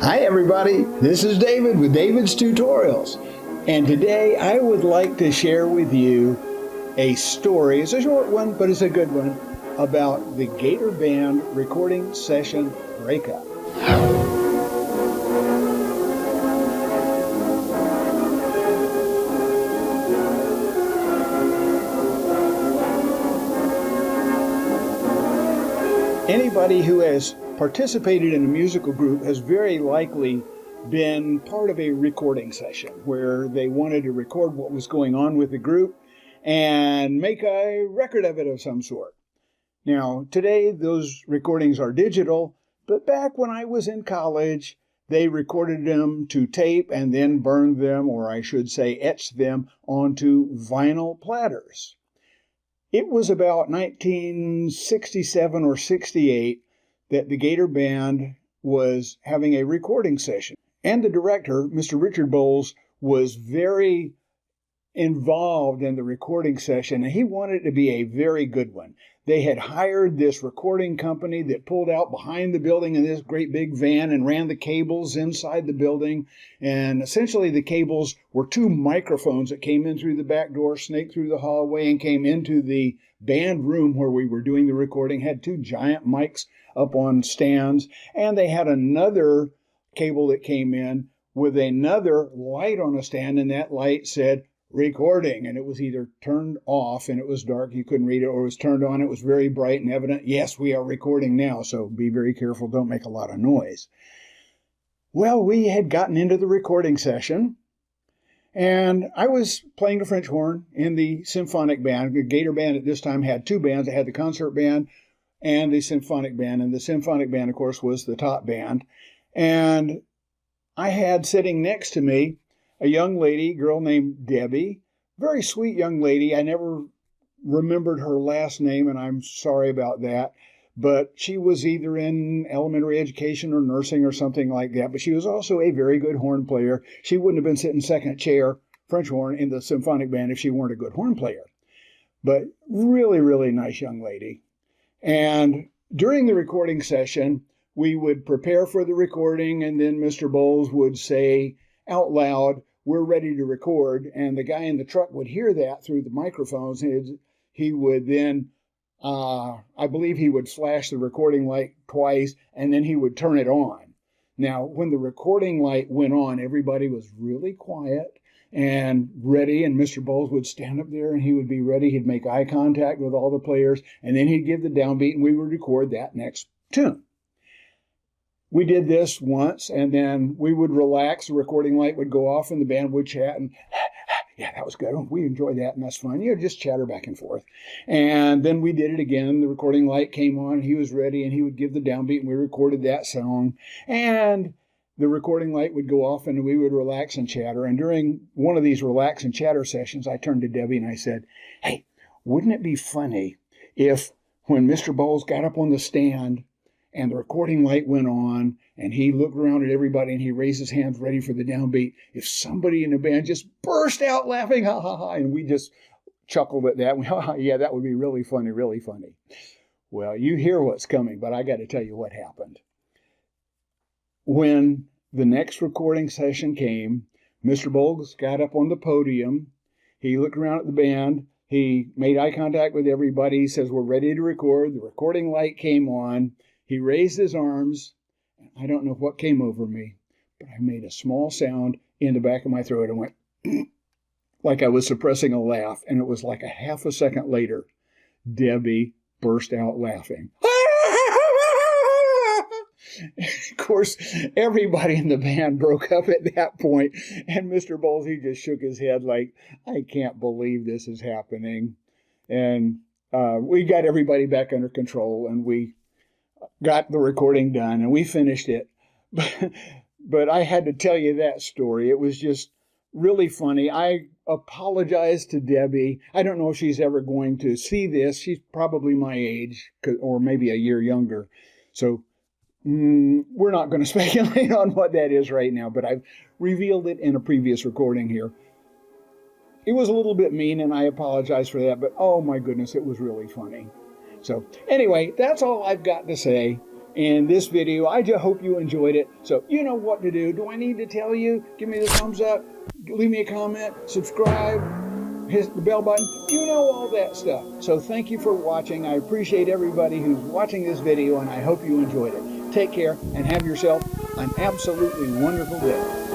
Hi everybody, this is David with David's Tutorials, and today I would like to share with you a story. It's a short one, but it's a good one, about the Gator Band recording session breakup. Anybody who has participated in a musical group has very likely been part of a recording session where they wanted to record what was going on with the group and make a record of it of some sort. Now, today those recordings are digital, but back when I was in college, they recorded them to tape and then burned them, or I should say etched them, onto vinyl platters. It was about 1967 or 68 that the Gator Band was having a recording session. And the director, Mr. Richard Bowles, was very involved in the recording session, and he wanted it to be a very good one. They had hired this recording company that pulled out behind the building in this great big van and ran the cables inside the building. And essentially the cables were two microphones that came in through the back door, snaked through the hallway, and came into the band room where we were doing the recording. Had two giant mics up on stands, and they had another cable that came in with another light on a stand, and that light said recording, and it was either turned off and it was dark, you couldn't read it, or it was turned on, it was very bright and evident, yes, we are recording now, so be very careful, don't make a lot of noise. Well, we had gotten into the recording session, and I was playing the French horn in the symphonic band. The Gator Band at this time had two bands. It had the concert band and the symphonic band, and the symphonic band, of course, was the top band. And I had sitting next to me a young lady, girl named Debbie, very sweet young lady. I never remembered her last name, and I'm sorry about that. But she was either in elementary education or nursing or something like that. But she was also a very good horn player. She wouldn't have been sitting second chair, French horn, in the symphonic band if she weren't a good horn player. But really, really nice young lady. And during the recording session, we would prepare for the recording, and then Mr. Bowles would say out loud, "We're ready to record," and the guy in the truck would hear that through the microphones. He would then, I believe he would flash the recording light twice, and then he would turn it on. Now, when the recording light went on, everybody was really quiet and ready, and Mr. Bowles would stand up there, and he would be ready. He'd make eye contact with all the players, and then he'd give the downbeat, and we would record that next tune. We did this once, and then we would relax. The recording light would go off, and the band would chat, and yeah, that was good. We enjoyed that, and that's fun. Just chatter back and forth. And then we did it again. The recording light came on. He was ready, and he would give the downbeat, and we recorded that song. And the recording light would go off, and we would relax and chatter. And during one of these relax and chatter sessions, I turned to Debbie, and I said, "Hey, wouldn't it be funny if when Mr. Bowles got up on the stand and the recording light went on, and he looked around at everybody, and he raised his hands ready for the downbeat, if somebody in the band just burst out laughing, ha, ha, ha," and we just chuckled at that. Ha, ha, yeah, that would be really funny, really funny. Well, you hear what's coming, but I got to tell you what happened. When the next recording session came, Mr. Bowles got up on the podium. He looked around at the band. He made eye contact with everybody. He says, "We're ready to record." The recording light came on. He raised his arms. I don't know what came over me, but I made a small sound in the back of my throat and went like I was suppressing a laugh. And it was like a half a second later, Debbie burst out laughing. Of course, everybody in the band broke up at that point, and Mr. Bowles, he just shook his head like, "I can't believe this is happening." And we got everybody back under control, and we got the recording done, and we finished it. But I had to tell you that story. It was just really funny. I apologize to Debbie. I don't know if she's ever going to see this. She's probably my age, or maybe a year younger. So we're not going to speculate on what that is right now, but I've revealed it in a previous recording here. It was a little bit mean, and I apologize for that, but oh my goodness, it was really funny. So anyway, that's all I've got to say. in this video. I just hope you enjoyed it. So you know what to do. Do I need to tell you? Give me the thumbs up, leave me a comment, subscribe, hit the bell button. You know all that stuff. So thank you for watching. I appreciate everybody who's watching this video, and I hope you enjoyed it. Take care and have yourself an absolutely wonderful day.